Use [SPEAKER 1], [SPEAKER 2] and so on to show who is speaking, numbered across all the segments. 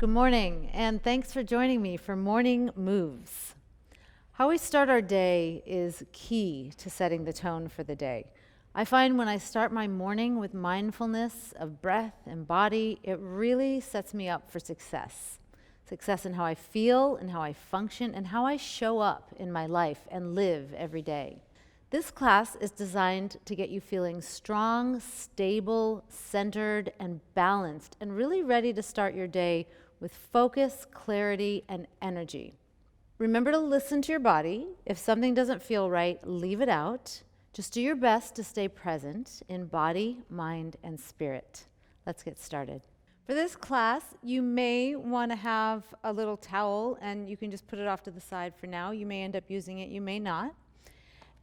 [SPEAKER 1] good morning, and thanks for joining me for Morning Moves. How we start our day is key to setting the tone for the day. I find when I start my morning with mindfulness of breath and body, it really sets me up for success. Success in how I feel and how I function and how I show up in my life and live every day. This class is designed to get you feeling strong, stable, centered, and balanced, and really ready to start your day with focus, clarity, and energy. Remember to listen to your body. If something doesn't feel right, leave it out. Just do your best to stay present in body, mind, and spirit. Let's get started. For this class, you may want to have a little towel, and you can just put it off to the side for now. You may end up using it, you may not.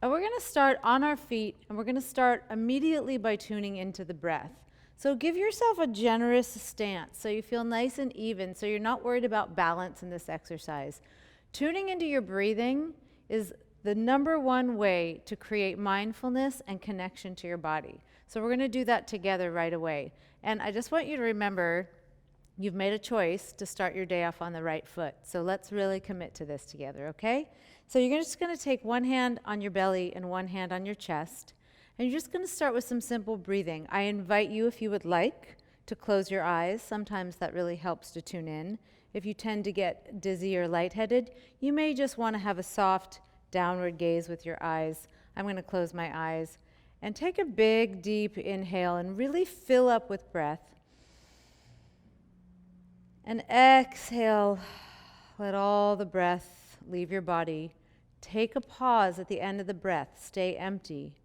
[SPEAKER 1] And we're going to start on our feet, and we're going to start immediately by tuning into the breath. So give yourself a generous stance so you feel nice and even, so you're not worried about balance in this exercise. Tuning into your breathing is the number one way to create mindfulness and connection to your body. So we're going to do that together right away. And I just want you to remember, you've made a choice to start your day off on the right foot. So let's really commit to this together, okay? So you're just going to take one hand on your belly and one hand on your chest. And you're just going to start with some simple breathing. I invite you, if you would like, to close your eyes. Sometimes that really helps to tune in. If you tend to get dizzy or lightheaded, you may just want to have a soft downward gaze with your eyes. I'm going to close my eyes and take a big, deep inhale and really fill up with breath. And exhale, let all the breath leave your body. Take a pause at the end of the breath. Stay empty.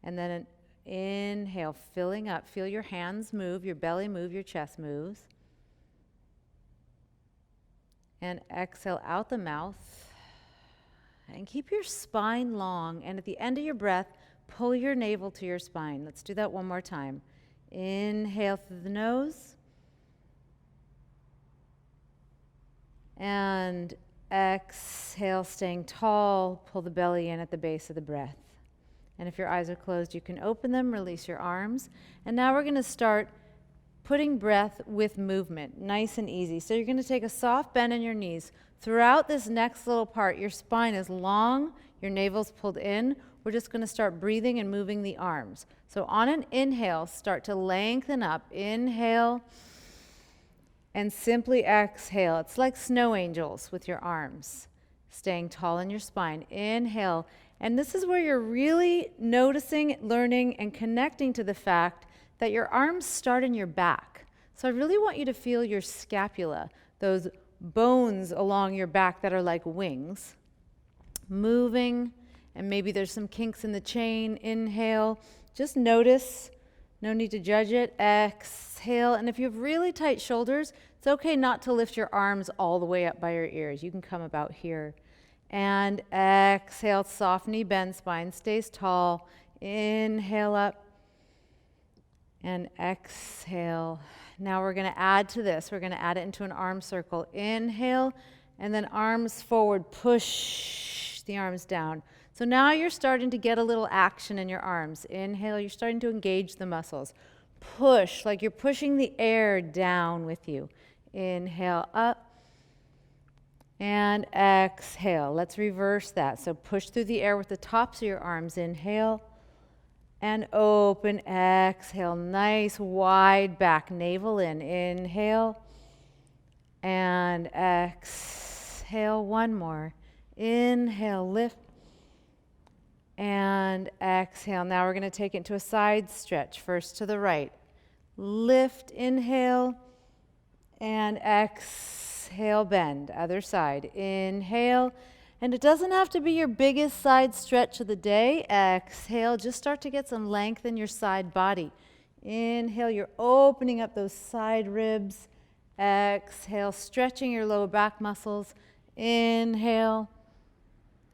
[SPEAKER 1] And then an inhale, filling up. Feel your hands move, your belly move, your chest moves. And exhale out the mouth. And keep your spine long. And at the end of your breath, pull your navel to your spine. Let's do that one more time. Inhale through the nose. And exhale, staying tall. Pull the belly in at the base of the breath. And if your eyes are closed, you can open them, release your arms. And now we're going to start putting breath with movement, nice and easy. So you're going to take a soft bend in your knees. Throughout this next little part, your spine is long, your navel's pulled in. We're just going to start breathing and moving the arms. So on an inhale, start to lengthen up. Inhale. And simply exhale. It's like snow angels with your arms, staying tall in your spine. Inhale. And this is where you're really noticing, learning, and connecting to the fact that your arms start in your back. So I really want you to feel your scapula, those bones along your back that are like wings, moving. And maybe there's some kinks in the chain. Inhale. Just notice. No need to judge it. Exhale. And if you have really tight shoulders, it's okay not to lift your arms all the way up by your ears. You can come about here. And exhale, soft knee bend, spine stays tall. Inhale up. And exhale. Now we're going to add to this. We're going to add it into an arm circle. Inhale, and then arms forward. Push the arms down. So now you're starting to get a little action in your arms. Inhale, you're starting to engage the muscles. Push, like you're pushing the air down with you. Inhale, up. And exhale. Let's reverse that. So push through the air with the tops of your arms. Inhale. And open. Exhale. Nice wide back. Navel in. Inhale. And exhale. One more. Inhale. Lift. And exhale. Now we're going to take it into a side stretch. First to the right. Lift, inhale, and exhale, bend. Other side. Inhale. And it doesn't have to be your biggest side stretch of the day. Exhale. Just start to get some length in your side body. Inhale. You're opening up those side ribs. Exhale. Stretching your lower back muscles. Inhale.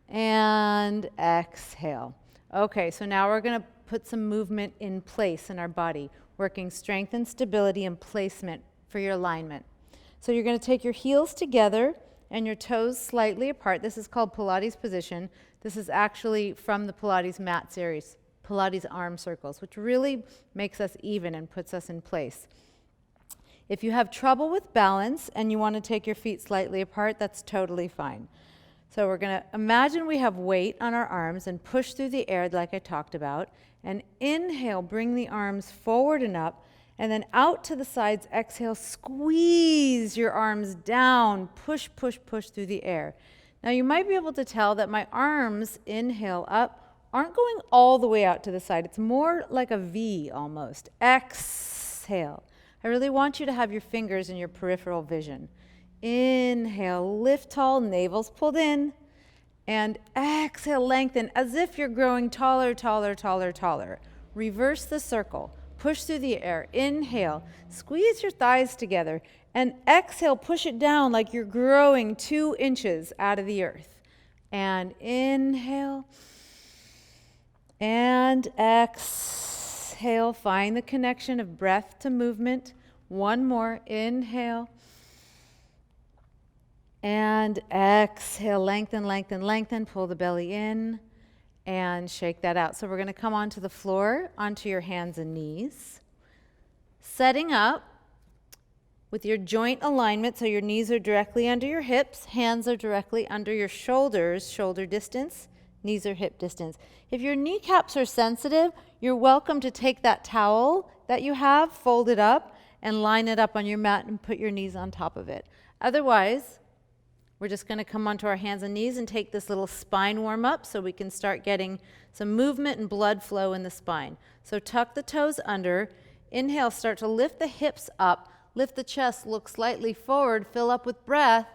[SPEAKER 1] And exhale. Okay, so now we're going to put some movement in place in our body, working strength and stability and placement for your alignment. So you're going to take your heels together and your toes slightly apart. This is called Pilates position. This is actually from the Pilates mat series, Pilates arm circles, which really makes us even and puts us in place. If you have trouble with balance and you want to take your feet slightly apart, that's totally fine. So we're going to imagine we have weight on our arms and push through the air like I talked about. And inhale, bring the arms forward and up. And then out to the sides, exhale, squeeze your arms down, push, push, push through the air. Now you might be able to tell that my arms, inhale up, aren't going all the way out to the side. It's more like a V almost. Exhale. I really want you to have your fingers in your peripheral vision. Inhale, lift tall, navel's pulled in. And exhale, lengthen as if you're growing taller, taller, taller, taller. Reverse the circle. Push through the air. Inhale, squeeze your thighs together. And exhale, push it down like you're growing 2 inches out of the earth. And inhale. And exhale. Find the connection of breath to movement. One more. Inhale. And exhale. Lengthen, lengthen, lengthen. Pull the belly in. And shake that out. So we're going to come onto the floor, onto your hands and knees. Setting up with your joint alignment, so your knees are directly under your hips, hands are directly under your shoulders, shoulder distance, knees are hip distance. If your kneecaps are sensitive, you're welcome to take that towel that you have, fold it up, and line it up on your mat and put your knees on top of it. Otherwise, we're just going to come onto our hands and knees and take this little spine warm up so we can start getting some movement and blood flow in the spine. So tuck the toes under. Inhale, start to lift the hips up. Lift the chest, look slightly forward, fill up with breath,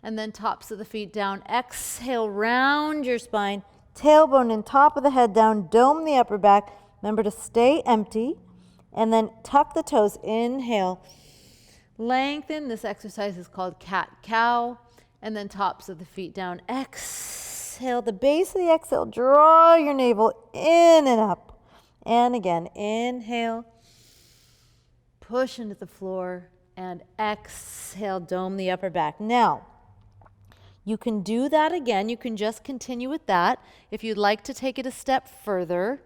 [SPEAKER 1] and then tops of the feet down. Exhale, round your spine. Tailbone and top of the head down. Dome the upper back. Remember to stay empty. And then tuck the toes. Inhale. Lengthen. This exercise is called cat-cow. And then tops of the feet down. Exhale. The base of the exhale. Draw your navel in and up. And again. Inhale. Push into the floor. And exhale. Dome the upper back. Now, you can do that again. You can just continue with that. If you'd like to take it a step further,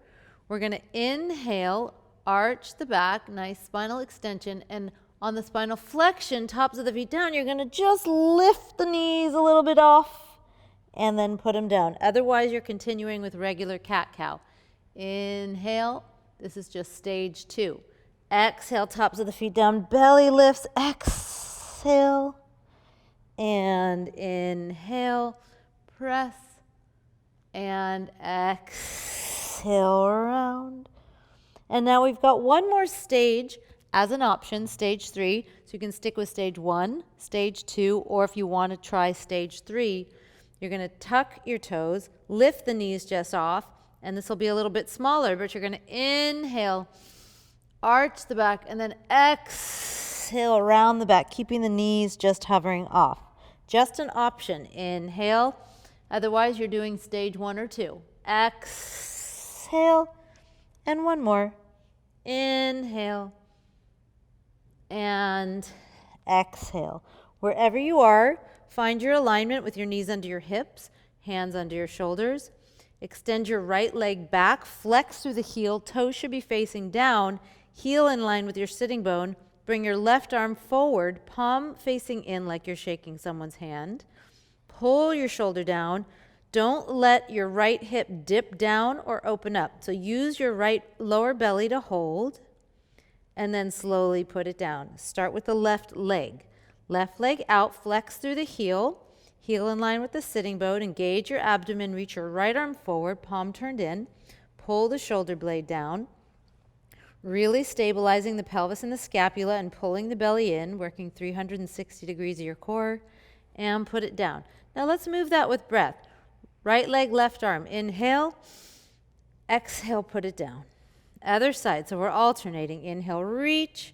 [SPEAKER 1] we're going to inhale. Arch the back. Nice spinal extension. And on the spinal flexion, tops of the feet down, you're going to just lift the knees a little bit off and then put them down. Otherwise, you're continuing with regular cat-cow. Inhale. This is just stage 2. Exhale, tops of the feet down, belly lifts. Exhale. And inhale. Press. And exhale around. And now we've got one more stage as an option, stage 3. So you can stick with stage 1, stage 2, or if you want to try stage 3, you're going to tuck your toes, lift the knees just off, and this will be a little bit smaller, but you're going to inhale, arch the back, and then exhale around the back, keeping the knees just hovering off. Just an option. Inhale. Otherwise, you're doing stage 1 or 2. Exhale. And one more. Inhale. And exhale. Wherever you are, find your alignment with your knees under your hips, hands under your shoulders. Extend your right leg back, flex through the heel, toes should be facing down, heel in line with your sitting bone. Bring your left arm forward, palm facing in like you're shaking someone's hand. Pull your shoulder down. Don't let your right hip dip down or open up. So use your right lower belly to hold. And then slowly put it down. Start with the left leg. Left leg out, flex through the heel. Heel in line with the sitting bone. Engage your abdomen, reach your right arm forward, palm turned in. Pull the shoulder blade down. Really stabilizing the pelvis and the scapula and pulling the belly in, working 360 degrees of your core. And put it down. Now let's move that with breath. Right leg, left arm. Inhale. Exhale, put it down. Other side, so we're alternating. Inhale, reach,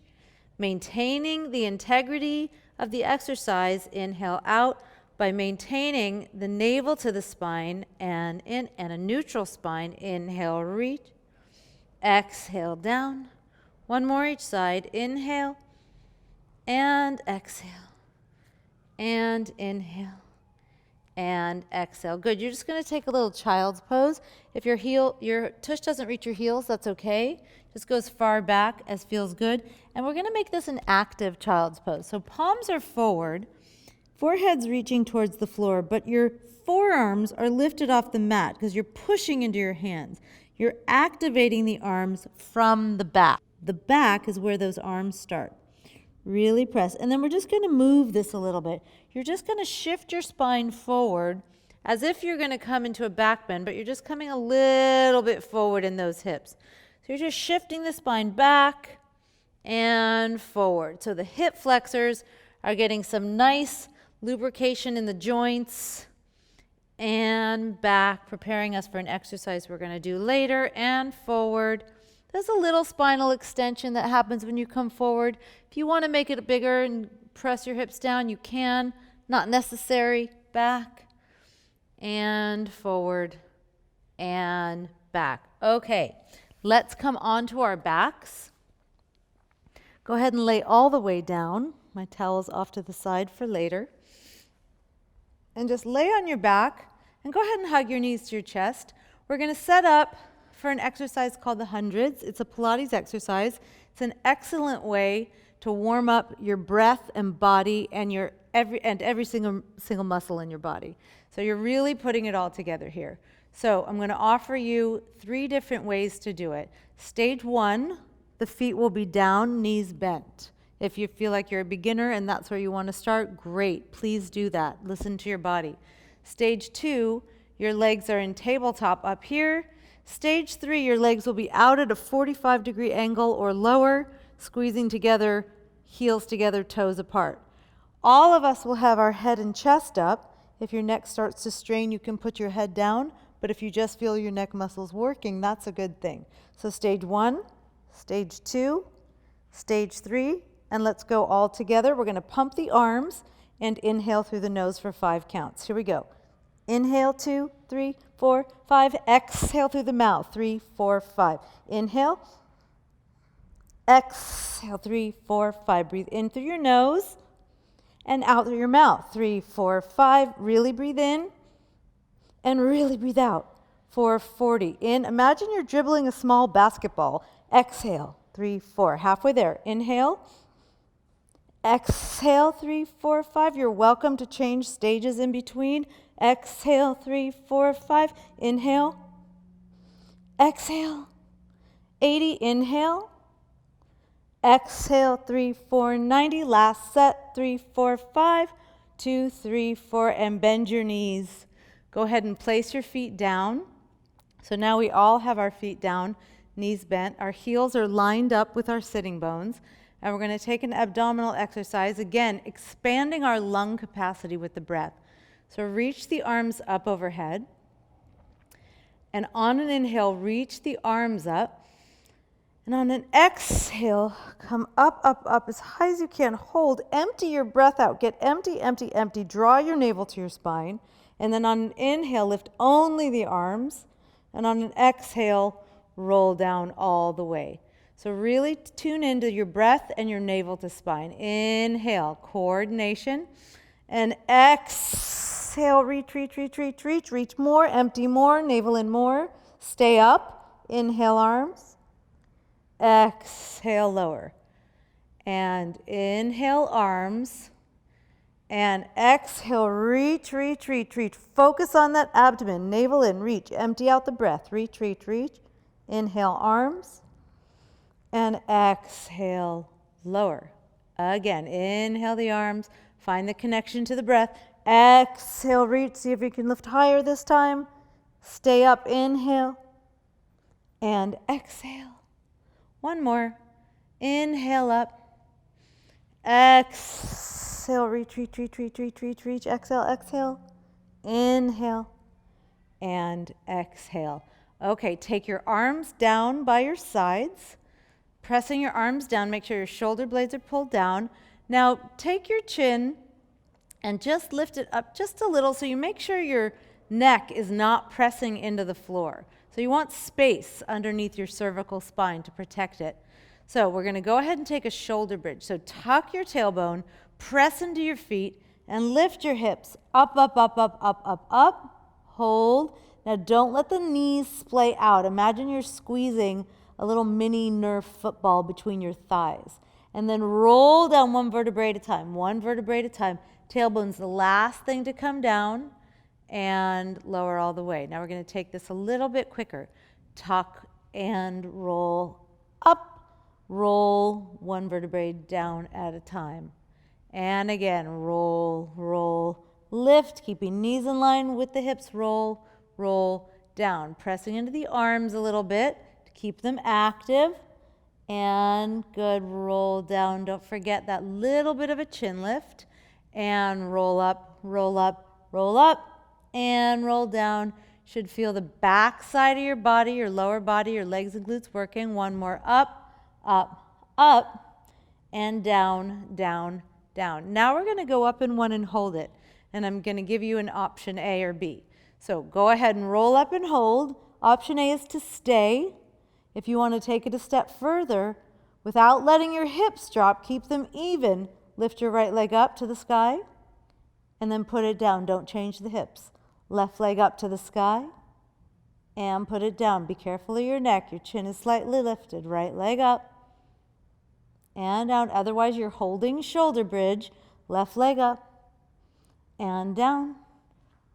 [SPEAKER 1] maintaining the integrity of the exercise. Inhale out by maintaining the navel to the spine and in and a neutral spine. Inhale, reach, exhale, down. One more each side. Inhale and exhale and inhale and exhale. Good. You're just going to take a little child's pose. If your tush doesn't reach your heels, that's okay. Just go as far back as feels good. And we're going to make this an active child's pose. So palms are forward, forehead's reaching towards the floor, but your forearms are lifted off the mat because you're pushing into your hands. You're activating the arms from the back. The back is where those arms start. Really press. And then we're just going to move this a little bit. You're just going to shift your spine forward as if you're going to come into a back bend, but you're just coming a little bit forward in those hips. So you're just shifting the spine back and forward. So the hip flexors are getting some nice lubrication in the joints and back, preparing us for an exercise we're going to do later, and forward. There's a little spinal extension that happens when you come forward. If you want to make it bigger and press your hips down, you can. Not necessary. Back and forward and back. Okay, let's come onto our backs. Go ahead and lay all the way down. My towel's off to the side for later. And just lay on your back and go ahead and hug your knees to your chest. We're going to set up for an exercise called the hundreds. It's a Pilates exercise. It's an excellent way to warm up your breath and body and every single muscle in your body. So you're really putting it all together here. So I'm going to offer you 3 different ways to do it. Stage 1, the feet will be down, knees bent. If you feel like you're a beginner and that's where you want to start, great. Please do that. Listen to your body. Stage 2, your legs are in tabletop up here. Stage 3, your legs will be out at a 45-degree angle or lower, squeezing together, heels together, toes apart. All of us will have our head and chest up. If your neck starts to strain, you can put your head down, but if you just feel your neck muscles working, that's a good thing. So stage 1, stage 2, stage 3, and let's go all together. We're going to pump the arms and inhale through the nose for 5 counts. Here we go. Inhale, 2, 3, 4, 5. Exhale through the mouth, 3, 4, 5. Inhale. Exhale, 3, 4, 5. Breathe in through your nose and out through your mouth, 3, 4, 5. Really breathe in and really breathe out, 440. In, imagine you're dribbling a small basketball. Exhale, 3, 4. Halfway there. Inhale. Exhale, 3, 4, 5. You're welcome to change stages in between. Exhale, 3, 4, 5. Inhale. Exhale. 80. Inhale. Exhale, 3, 4, 90. Last set, 3, 4, 5, 2, 3, 4, and bend your knees. Go ahead and place your feet down. So now we all have our feet down, knees bent. Our heels are lined up with our sitting bones. And we're going to take an abdominal exercise, again, expanding our lung capacity with the breath. So reach the arms up overhead. And on an inhale, reach the arms up. And on an exhale, come up, up, up as high as you can. Hold, empty your breath out. Get empty, empty, empty. Draw your navel to your spine. And then on an inhale, lift only the arms. And on an exhale, roll down all the way. So really tune into your breath and your navel to spine. Inhale, coordination. And exhale, reach, reach, reach, reach, reach. Reach more, empty more, navel in more. Stay up. Inhale, arms. Exhale, lower. And inhale, arms. And exhale, reach, reach, reach, reach. Focus on that abdomen. Navel in, reach. Empty out the breath. Reach, reach, reach. Inhale, arms. And exhale, lower. Again, inhale the arms. Find the connection to the breath. Exhale, reach. See if you can lift higher this time. Stay up. Inhale. And exhale. One more. Inhale up. Exhale. Reach, reach, reach, reach, reach, reach, reach. Exhale, exhale. Inhale. And exhale. Okay, take your arms down by your sides. Pressing your arms down. Make sure your shoulder blades are pulled down. Now, take your chin and just lift it up just a little so you make sure your neck is not pressing into the floor. So you want space underneath your cervical spine to protect it. So we're going to go ahead and take a shoulder bridge. So tuck your tailbone, press into your feet, and lift your hips. Up, up, up, up, up, up, up. Hold. Now don't let the knees splay out. Imagine you're squeezing a little mini Nerf football between your thighs. And then roll down one vertebrae at a time. One vertebrae at a time. Tailbone's the last thing to come down, and lower all the way. Now we're going to take this a little bit quicker. Tuck and roll up. Roll one vertebrae down at a time. And again, roll, roll, lift, keeping knees in line with the hips. Roll, roll, down. Pressing into the arms a little bit to keep them active. And good, roll down. Don't forget that little bit of a chin lift. And roll up, roll up, roll up, and roll down. Should feel the back side of your body, your lower body, your legs and glutes working. One more, up, up, up, and down, down, down. Now we're going to go up in one and hold it. And I'm going to give you an option A or B. So go ahead and roll up and hold. Option A is to stay. If you want to take it a step further, without letting your hips drop, keep them even. Lift your right leg up to the sky and then put it down. Don't change the hips. Left leg up to the sky and put it down. Be careful of your neck. Your chin is slightly lifted. Right leg up and down. Otherwise, you're holding shoulder bridge. Left leg up and down.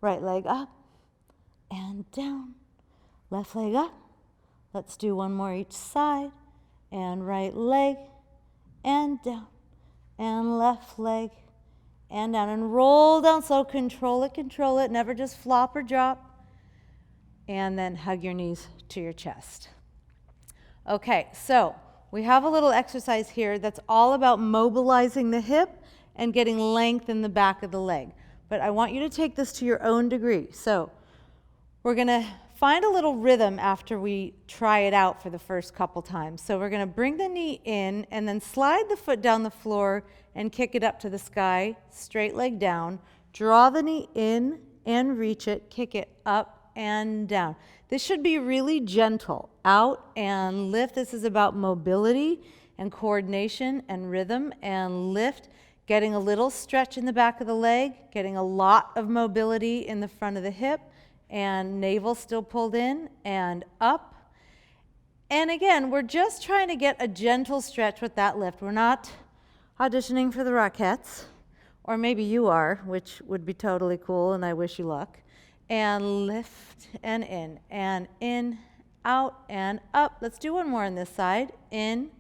[SPEAKER 1] Right leg up and down. Left leg up. Let's do one more each side. And right leg and down. And left leg and down. And roll down slow. Control it. Never just flop or drop. And then hug your knees to your chest. Okay, so we have a little exercise here that's all about mobilizing the hip and getting length in the back of the leg. But I want you to take this to your own degree. So we're going to find a little rhythm after we try it out for the first couple times. So we're going to bring the knee in and then slide the foot down the floor and kick it up to the sky, straight leg down. Draw the knee in and reach it, kick it up and down. This should be really gentle. Out and lift. This is about mobility and coordination and rhythm, and lift. Getting a little stretch in the back of the leg, getting a lot of mobility in the front of the hip, and navel still pulled in and up. And again, we're just trying to get a gentle stretch with that lift. We're not auditioning for the Rockettes, or maybe you are, which would be totally cool, and I wish you luck. And lift and in, out and up. Let's do one more on this side. In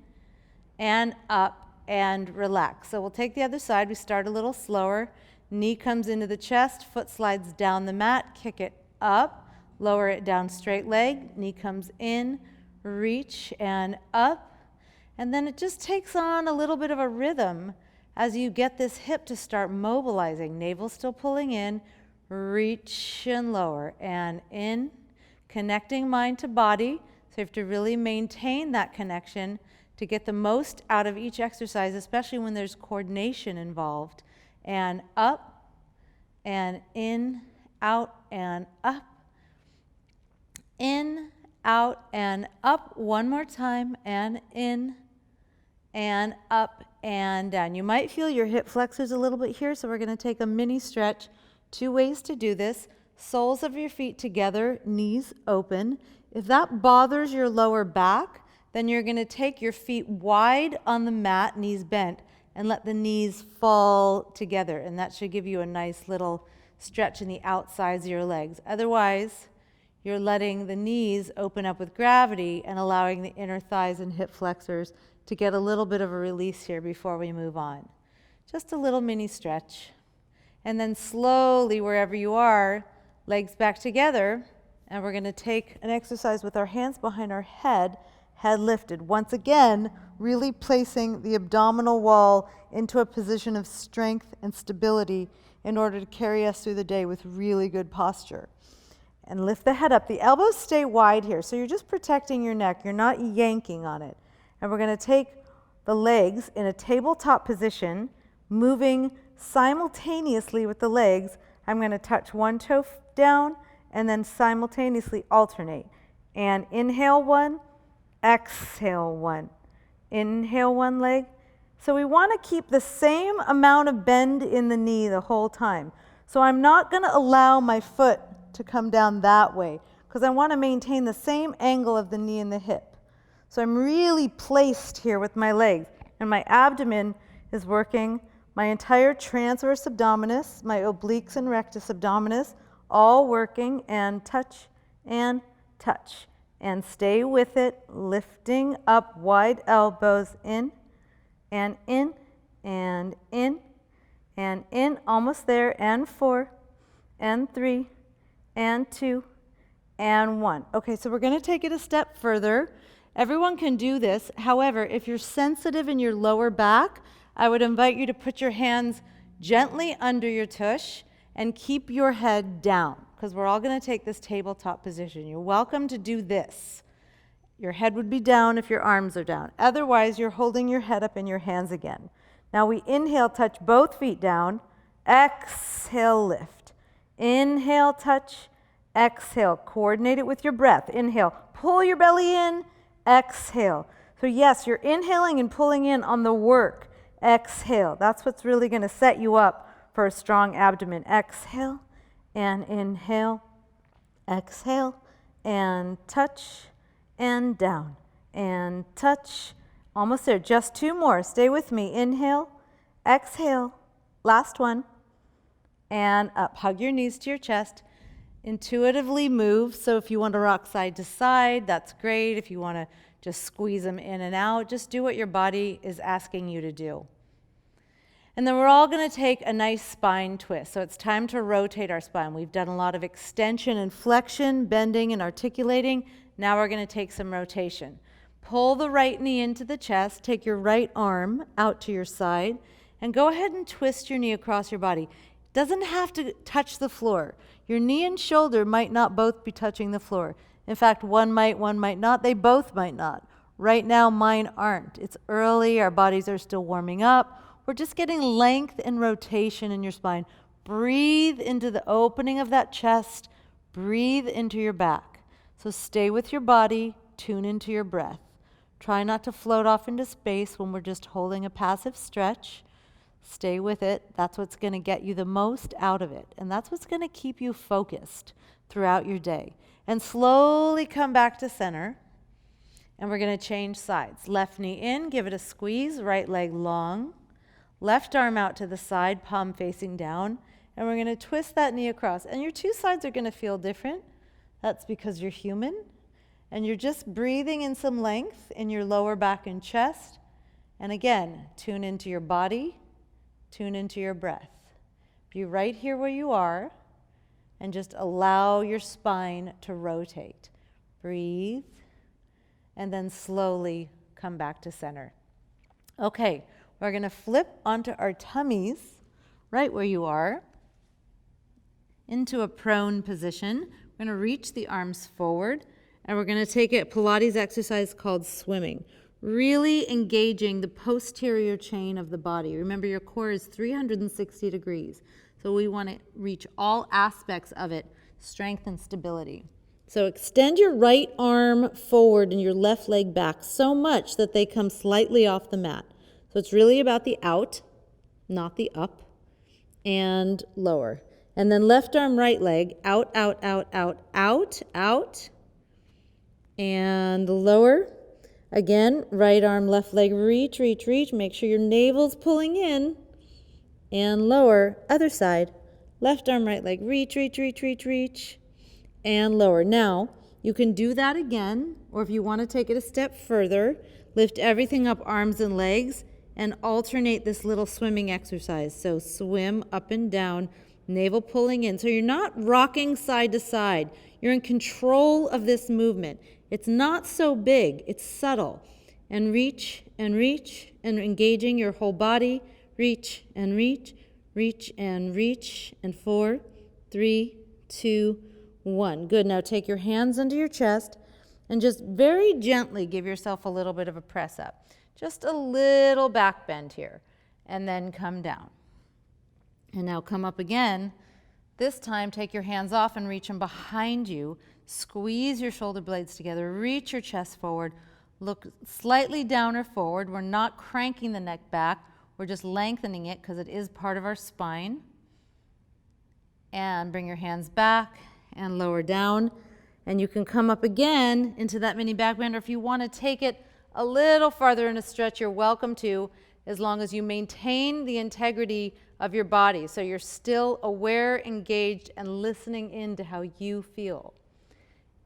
[SPEAKER 1] and up and relax. So we'll take the other side. We start a little slower. Knee comes into the chest, foot slides down the mat, kick it up, lower it down, straight leg, knee comes in, reach and up. And then it just takes on a little bit of a rhythm as you get this hip to start mobilizing. Navel still pulling in, reach and lower and in, connecting mind to body. So you have to really maintain that connection to get the most out of each exercise, especially when there's coordination involved. And up and in, out and up. In, out and up. One more time. And in and up and down. You might feel your hip flexors a little bit here, so we're going to take a mini stretch. 2 ways to do this. Soles of your feet together, knees open. If that bothers your lower back, then you're going to take your feet wide on the mat, knees bent, and let the knees fall together. And that should give you a nice little stretch in the outsides of your legs. Otherwise, you're letting the knees open up with gravity and allowing the inner thighs and hip flexors to get a little bit of a release here before we move on. Just a little mini stretch. And then slowly, wherever you are, legs back together. And we're going to take an exercise with our hands behind our head, head lifted. Once again, really placing the abdominal wall into a position of strength and stability in order to carry us through the day with really good posture. And lift the head up. The elbows stay wide here, so you're just protecting your neck. You're not yanking on it. And we're going to take the legs in a tabletop position, moving simultaneously with the legs. I'm going to touch one toe down and then simultaneously alternate. And inhale one, exhale one. Inhale one leg, So we want to keep the same amount of bend in the knee the whole time. So I'm not going to allow my foot to come down that way because I want to maintain the same angle of the knee and the hip. So I'm really placed here with my legs, and my abdomen is working, my entire transverse abdominis, my obliques and rectus abdominis, all working, and touch, and stay with it, lifting up wide elbows in, and in, and in, and in, almost there, and 4, and 3, and 2, and 1. Okay, so we're going to take it a step further. Everyone can do this. However, if you're sensitive in your lower back, I would invite you to put your hands gently under your tush and keep your head down, because we're all going to take this tabletop position. You're welcome to do this. Your head would be down if your arms are down. Otherwise, you're holding your head up in your hands again. Now we inhale, touch both feet down. Exhale, lift. Inhale, touch. Exhale. Coordinate it with your breath. Inhale, pull your belly in. Exhale. So yes, you're inhaling and pulling in on the work. Exhale. That's what's really going to set you up for a strong abdomen. Exhale and inhale. Exhale and touch and down and touch. Almost there. Just 2 more. Stay with me. Inhale. Exhale. Last one. And up. Hug your knees to your chest. Intuitively move. So if you want to rock side to side, that's great. If you want to just squeeze them in and out, just do what your body is asking you to do. And then we're all going to take a nice spine twist. So it's time to rotate our spine. We've done a lot of extension and flexion, bending and articulating. Now we're going to take some rotation. Pull the right knee into the chest, take your right arm out to your side, and go ahead and twist your knee across your body. It doesn't have to touch the floor. Your knee and shoulder might not both be touching the floor. In fact, one might not. They both might not. Right now, mine aren't. It's early. Our bodies are still warming up. We're just getting length and rotation in your spine. Breathe into the opening of that chest. Breathe into your back. So stay with your body. Tune into your breath. Try not to float off into space when we're just holding a passive stretch. Stay with it. That's what's going to get you the most out of it. And that's what's going to keep you focused throughout your day. And slowly come back to center. And we're going to change sides. Left knee in, give it a squeeze. Right leg long. Left arm out to the side, palm facing down. And we're going to twist that knee across. And your 2 sides are going to feel different. That's because you're human. And you're just breathing in some length in your lower back and chest. And again, tune into your body, tune into your breath. Be right here where you are, and just allow your spine to rotate. Breathe, and then slowly come back to center. Okay, we're going to flip onto our tummies, right where you are, into a prone position. We're going to reach the arms forward. And we're going to take a Pilates exercise called swimming, really engaging the posterior chain of the body. Remember, your core is 360 degrees. So we want to reach all aspects of it, strength and stability. So extend your right arm forward and your left leg back so much that they come slightly off the mat. So it's really about the out, not the up, and lower. And then left arm, right leg, out, out, out, out, out, out. And lower. Again, right arm, left leg, reach, reach, reach. Make sure your navel's pulling in. And lower. Other side. Left arm, right leg, reach, reach, reach, reach, reach. And lower. Now, you can do that again, or if you want to take it a step further, lift everything up, arms and legs, and alternate this little swimming exercise. So swim up and down, navel pulling in. So you're not rocking side to side. You're in control of this movement. It's not so big, it's subtle. And reach and engaging your whole body. Reach and reach, reach and reach. And 4, 3, 2, 1. Good. Now take your hands under your chest and just very gently give yourself a little bit of a press up. Just a little back bend here. And then come down. And now come up again. This time, take your hands off and reach them behind you. Squeeze your shoulder blades together. Reach your chest forward. Look slightly down or forward. We're not cranking the neck back. We're just lengthening it because it is part of our spine. And bring your hands back and lower down. And you can come up again into that mini back bend, or if you want to take it a little farther in a stretch, you're welcome to, as long as you maintain the integrity of your body. So you're still aware, engaged, and listening into how you feel.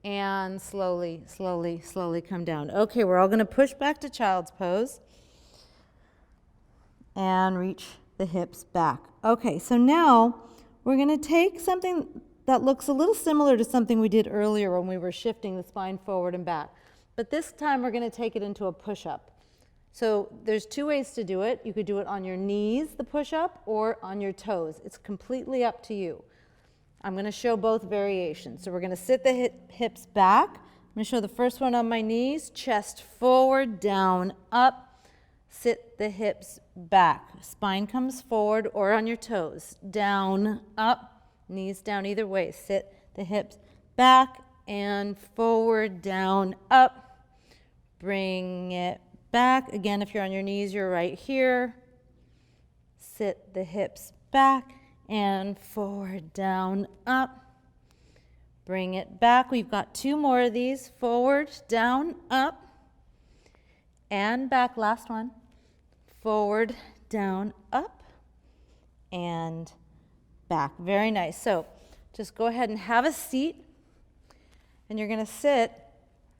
[SPEAKER 1] And slowly, slowly, slowly come down. Okay, we're all going to push back to child's pose. And reach the hips back. Okay, so now we're going to take something that looks a little similar to something we did earlier when we were shifting the spine forward and back. But this time we're going to take it into a push-up. So there's two ways to do it. You could do it on your knees, the push-up, or on your toes. It's completely up to you. I'm going to show both variations. So we're going to sit the hips back. I'm going to show the first one on my knees, chest forward, down, up. Sit the hips back. Spine comes forward, or on your toes, down, up, knees down either way. Sit the hips back and forward, down, up. Bring it back. Again, if you're on your knees, you're right here. Sit the hips back and forward, down, up. Bring it back. We've got two more of these. Forward, down, up, and back. Last one. Forward, down, up, and back. Very nice. So just go ahead and have a seat, and you're going to sit.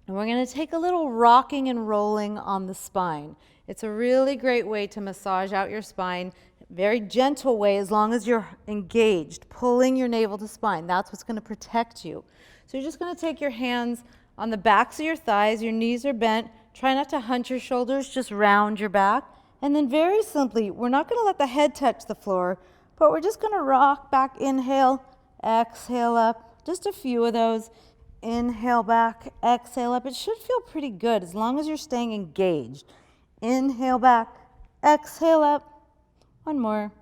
[SPEAKER 1] And we're going to take a little rocking and rolling on the spine. It's a really great way to massage out your spine. Very gentle way, as long as you're engaged, pulling your navel to spine. That's what's going to protect you. So you're just going to take your hands on the backs of your thighs. Your knees are bent. Try not to hunch your shoulders. Just round your back. And then very simply, we're not going to let the head touch the floor, but we're just going to rock back. Inhale, exhale up. Just a few of those. Inhale back, exhale up. It should feel pretty good as long as you're staying engaged. Inhale back, exhale up. One more.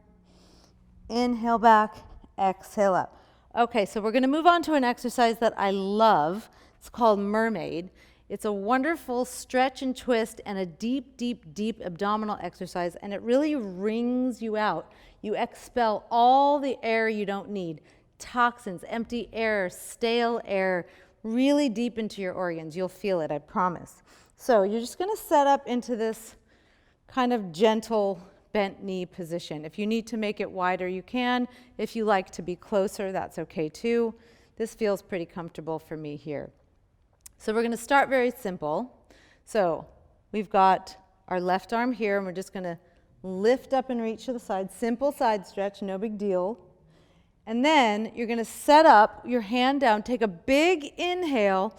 [SPEAKER 1] Inhale back, exhale up. Okay, so we're going to move on to an exercise that I love. It's called Mermaid. It's a wonderful stretch and twist and a deep, deep, deep abdominal exercise, and it really wrings you out. You expel all the air you don't need. Toxins, empty air, stale air, really deep into your organs. You'll feel it, I promise. So you're just going to set up into this kind of gentle bent knee position. If you need to make it wider, you can. If you like to be closer, that's okay too. This feels pretty comfortable for me here. So we're going to start very simple. So we've got our left arm here, and we're just going to lift up and reach to the side. Simple side stretch, no big deal. And then you're going to set up your hand down, take a big inhale.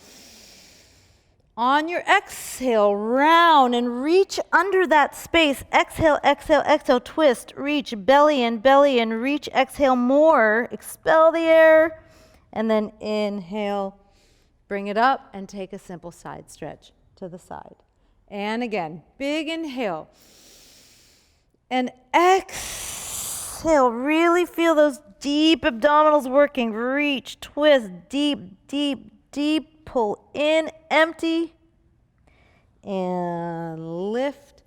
[SPEAKER 1] On your exhale, round and reach under that space. Exhale, exhale, exhale, twist, reach, belly in, reach, exhale more, expel the air, and then inhale, bring it up, and take a simple side stretch to the side. And again, big inhale. And exhale, really feel those deep abdominals working. Reach, twist, deep, deep, deep. Pull in, empty, and lift,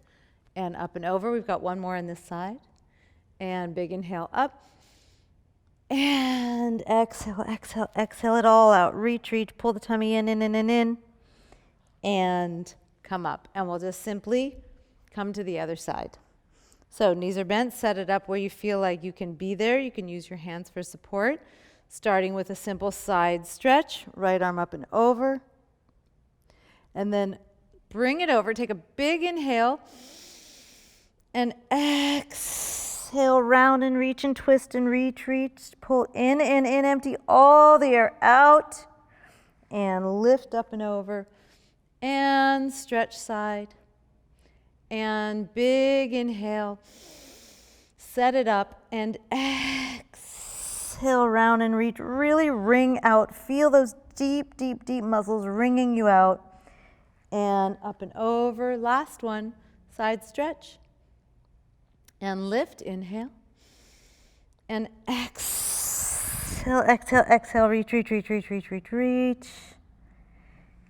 [SPEAKER 1] and up and over. We've got one more on this side. And big inhale up. And exhale, exhale, exhale it all out. Reach, reach, pull the tummy in, and come up. And we'll just simply come to the other side. So knees are bent, set it up where you feel like you can be there. You can use your hands for support. Starting with a simple side stretch, right arm up and over. And then bring it over, take a big inhale, and exhale, round and reach and twist and reach, pull in, empty all the air out, and lift up and over, and stretch side, and big inhale, set it up, and exhale, round and reach, really wring out, feel those deep, deep, deep muscles wringing you out, and up and over. Last one, side stretch, and lift, inhale, and exhale, exhale, exhale, reach,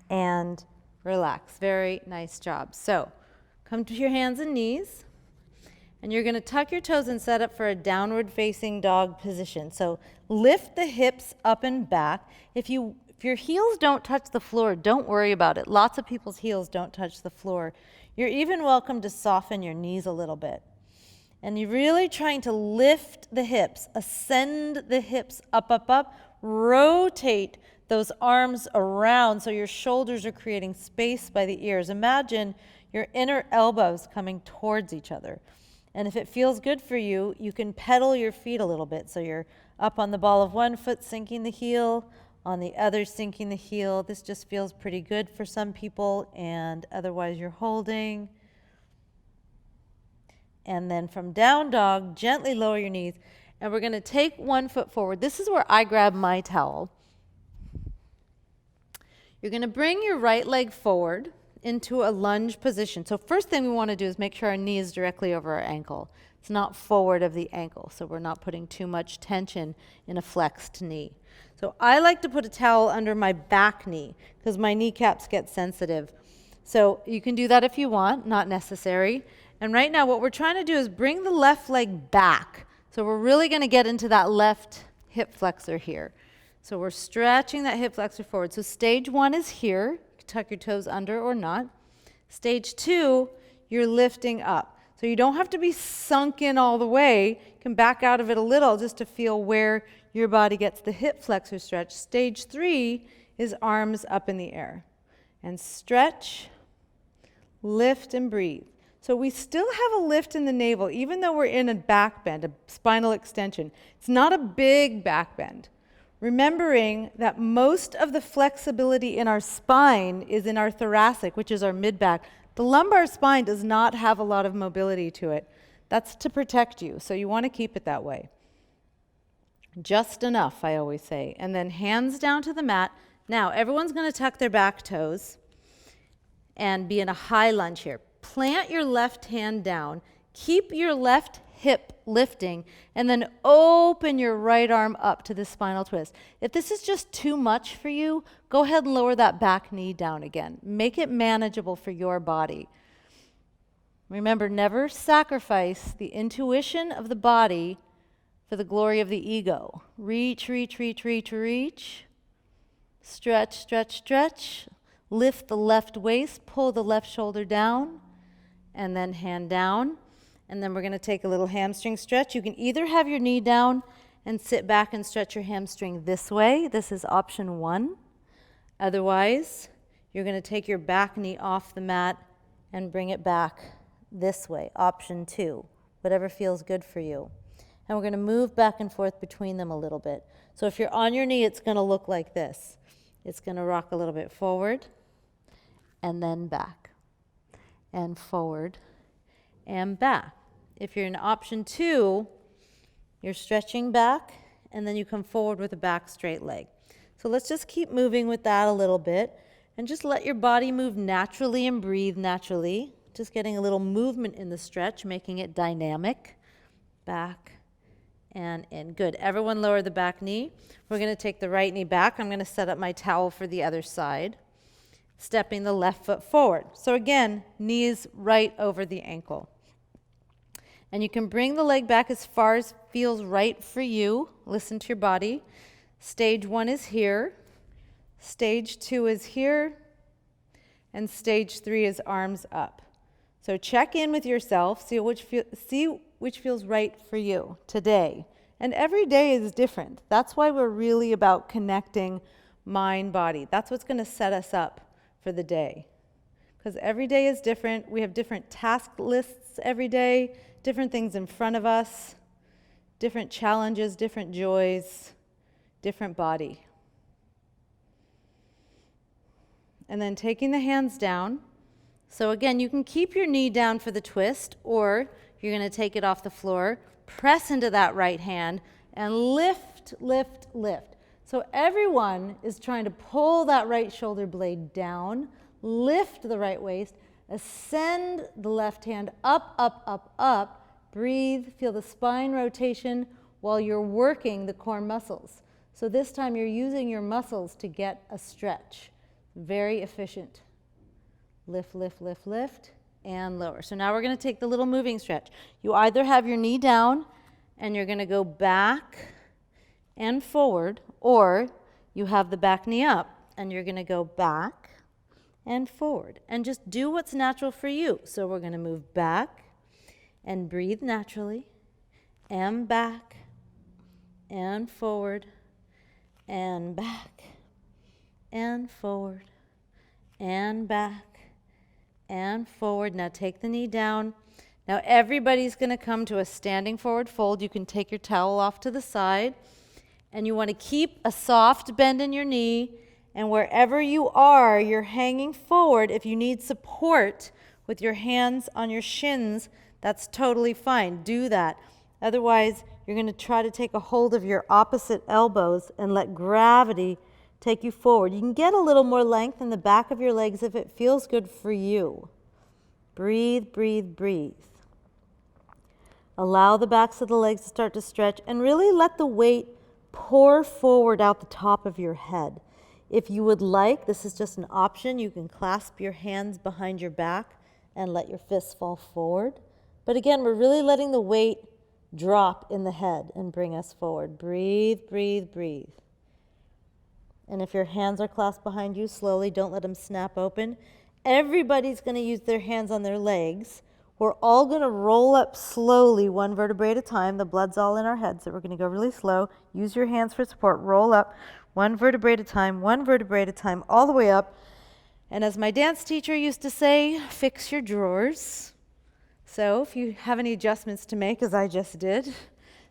[SPEAKER 1] and relax. Very nice job. So come to your hands and knees, and you're going to tuck your toes and set up for a downward facing dog position. So lift the hips up and back. If your heels don't touch the floor, don't worry about it. Lots of people's heels don't touch the floor. You're even welcome to soften your knees a little bit. And you're really trying to lift the hips, ascend the hips up, up, up, rotate those arms around so your shoulders are creating space by the ears. Imagine your inner elbows coming towards each other. And if it feels good for you, you can pedal your feet a little bit. So you're up on the ball of one foot, sinking the heel, on the other, sinking the heel. This just feels pretty good for some people, and otherwise you're holding. And then from down dog, gently lower your knees. And we're going to take one foot forward. This is where I grab my towel. You're going to bring your right leg forward into a lunge position. So first thing we want to do is make sure our knee is directly over our ankle. It's not forward of the ankle, so we're not putting too much tension in a flexed knee. So I like to put a towel under my back knee because my kneecaps get sensitive. So you can do that if you want, not necessary. And right now what we're trying to do is bring the left leg back. So we're really going to get into that left hip flexor here. So we're stretching that hip flexor forward. So stage one is here. You can tuck your toes under or not. Stage two, you're lifting up. So you don't have to be sunk in all the way. You can back out of it a little just to feel where your body gets the hip flexor stretch. Stage three is arms up in the air. And stretch, lift, and breathe. So we still have a lift in the navel, even though we're in a back bend, a spinal extension. It's not a big back bend. Remembering that most of the flexibility in our spine is in our thoracic, which is our mid-back. The lumbar spine does not have a lot of mobility to it. That's to protect you, so you want to keep it that way. Just enough, I always say. And then hands down to the mat. Now, everyone's going to tuck their back toes and be in a high lunge here. Plant your left hand down. Keep your left hip lifting, and then open your right arm up to the spinal twist. If this is just too much for you, go ahead and lower that back knee down again. Make it manageable for your body. Remember, never sacrifice the intuition of the body for the glory of the ego. Reach, reach, reach, reach, reach. Stretch, stretch, stretch. Lift the left waist, pull the left shoulder down, and then hand down. And then we're going to take a little hamstring stretch. You can either have your knee down and sit back and stretch your hamstring this way. This is option one. Otherwise, you're going to take your back knee off the mat and bring it back this way. Option two, whatever feels good for you. And we're going to move back and forth between them a little bit. So if you're on your knee, it's going to look like this. It's going to rock a little bit forward and then back and forward and back. If you're in option two, you're stretching back, and then you come forward with a back straight leg. So let's just keep moving with that a little bit, and just let your body move naturally and breathe naturally. Just getting a little movement in the stretch, making it dynamic. Back and in. Good. Everyone lower the back knee. We're going to take the right knee back. I'm going to set up my towel for the other side. Stepping the left foot forward. So again, knees right over the ankle. And you can bring the leg back as far as feels right for you. Listen to your body. Stage one is here. Stage two is here. And stage three is arms up. So check in with yourself. See which feels right for you today. And every day is different. That's why we're really about connecting mind, body. That's what's going to set us up for the day. Because every day is different. We have different task lists every day. Different things in front of us, different challenges, different joys, different body. And then taking the hands down. So again, you can keep your knee down for the twist, or you're going to take it off the floor, press into that right hand, and lift, lift, lift. So everyone is trying to pull that right shoulder blade down, lift the right waist, ascend the left hand up, up, up, up. Breathe, feel the spine rotation while you're working the core muscles. So this time you're using your muscles to get a stretch. Very efficient. lift, lift, lift, lift, and lower. So now we're going to take the little moving stretch. You either have your knee down and you're going to go back and forward, or you have the back knee up and you're going to go back and forward. And just do what's natural for you. So we're going to move back and breathe naturally, and back and forward and back and forward and back and forward. Now take the knee down. Now everybody's going to come to a standing forward fold. You can take your towel off to the side, and you want to keep a soft bend in your knee, and wherever you are, you're hanging forward. If you need support with your hands on your shins, that's totally fine. Do that. Otherwise, you're going to try to take a hold of your opposite elbows and let gravity take you forward. You can get a little more length in the back of your legs if it feels good for you. Breathe, breathe, breathe. Allow the backs of the legs to start to stretch, and really let the weight pour forward out the top of your head. If you would like, this is just an option, you can clasp your hands behind your back and let your fists fall forward. But again, we're really letting the weight drop in the head and bring us forward. Breathe, breathe, breathe. And if your hands are clasped behind you, slowly, don't let them snap open. Everybody's going to use their hands on their legs. We're all going to roll up slowly, one vertebrae at a time. The blood's all in our head, so we're going to go really slow. Use your hands for support. Roll up one vertebrae at a time, one vertebrae at a time, all the way up. And as my dance teacher used to say, fix your drawers. So if you have any adjustments to make, as I just did.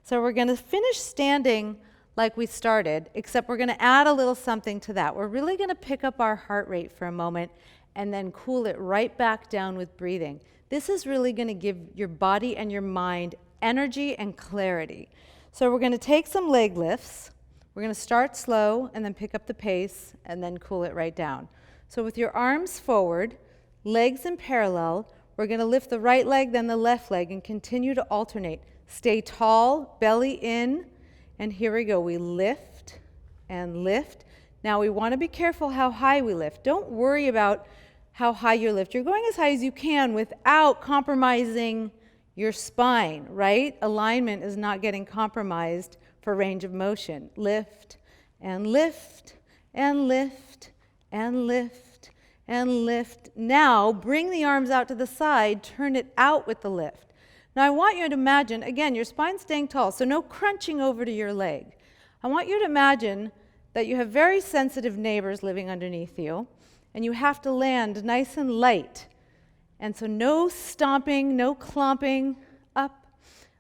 [SPEAKER 1] So we're going to finish standing like we started, except we're going to add a little something to that. We're really going to pick up our heart rate for a moment and then cool it right back down with breathing. This is really going to give your body and your mind energy and clarity. So we're going to take some leg lifts. We're going to start slow and then pick up the pace and then cool it right down. So with your arms forward, legs in parallel, we're going to lift the right leg, then the left leg, and continue to alternate. Stay tall, belly in, and here we go. We lift and lift. Now we want to be careful how high we lift. Don't worry about how high you lift. You're going as high as you can without compromising your spine, right? Alignment is not getting compromised for range of motion. Lift and lift and lift and lift and lift. Now bring the arms out to the side, turn it out with the lift. Now I want you to imagine, again, your spine's staying tall, so no crunching over to your leg. I want you to imagine that you have very sensitive neighbors living underneath you, and you have to land nice and light. And so no stomping, no clomping, up.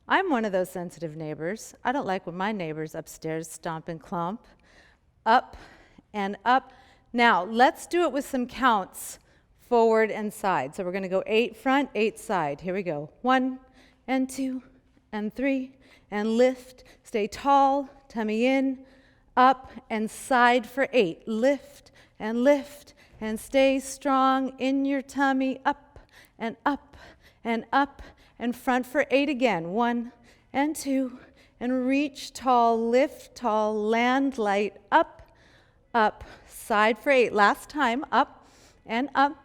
[SPEAKER 1] I'm one of those sensitive neighbors. I don't like when my neighbors upstairs stomp and clomp. Up and up. Now, let's do it with some counts, forward and side. So we're going to go 8 front, 8 side. Here we go. 1 and 2 and 3 and lift. Stay tall, tummy in, up and side for 8. Lift and stay strong in your tummy, up and up and up and front for 8 again. 1 and 2 and reach tall, lift tall, land light, up, up, side for 8. Last time, up and up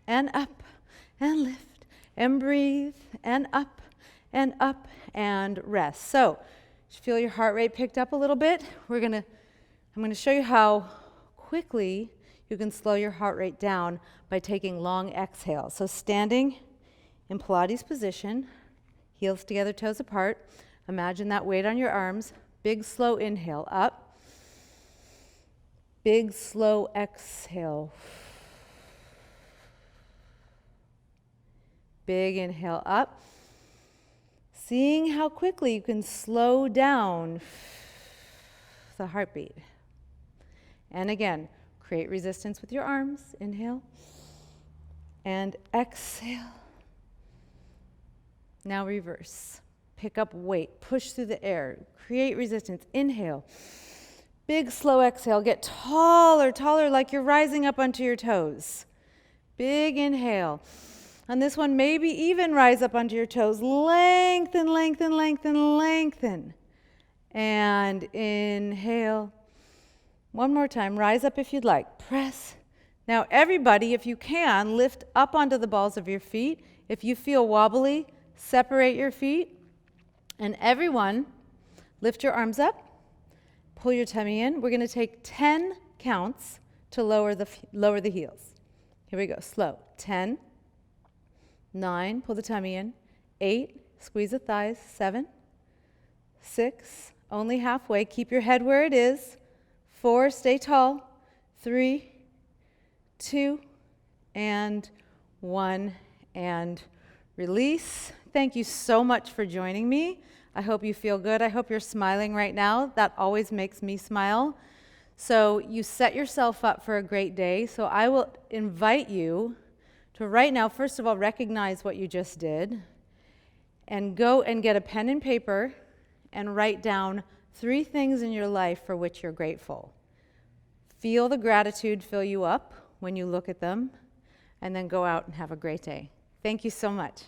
[SPEAKER 1] and up and lift and breathe and up and rest. So, feel your heart rate picked up a little bit. I'm going to show you how quickly you can slow your heart rate down by taking long exhales. So standing in Pilates position, heels together, toes apart. Imagine that weight on your arms. Big, slow inhale, up. Big, slow exhale. Big inhale, up. Seeing how quickly you can slow down the heartbeat. And again, create resistance with your arms. Inhale and exhale. Now reverse. Pick up weight. Push through the air. Create resistance. Inhale. Big, slow exhale. Get taller, taller, like you're rising up onto your toes. Big inhale. On this one, maybe even rise up onto your toes. Lengthen, lengthen, lengthen, lengthen. And inhale. One more time. Rise up if you'd like. Press Now everybody, if you can, lift up onto the balls of your feet. If you feel wobbly, separate your feet. And everyone, lift your arms up, pull your tummy in. We're going to take 10 counts to lower the heels. Here we go, slow. 10, 9, pull the tummy in. 8, squeeze the thighs. 7, 6, only halfway. Keep your head where it is. 4, stay tall. 3, 2, and 1, and release. Thank you so much for joining me. I hope you feel good. I hope you're smiling right now. That always makes me smile. So you set yourself up for a great day. So I will invite you to right now, first of all, recognize what you just did, and go and get a pen and paper and write down 3 things in your life for which you're grateful. Feel the gratitude fill you up when you look at them, and then go out and have a great day. Thank you so much.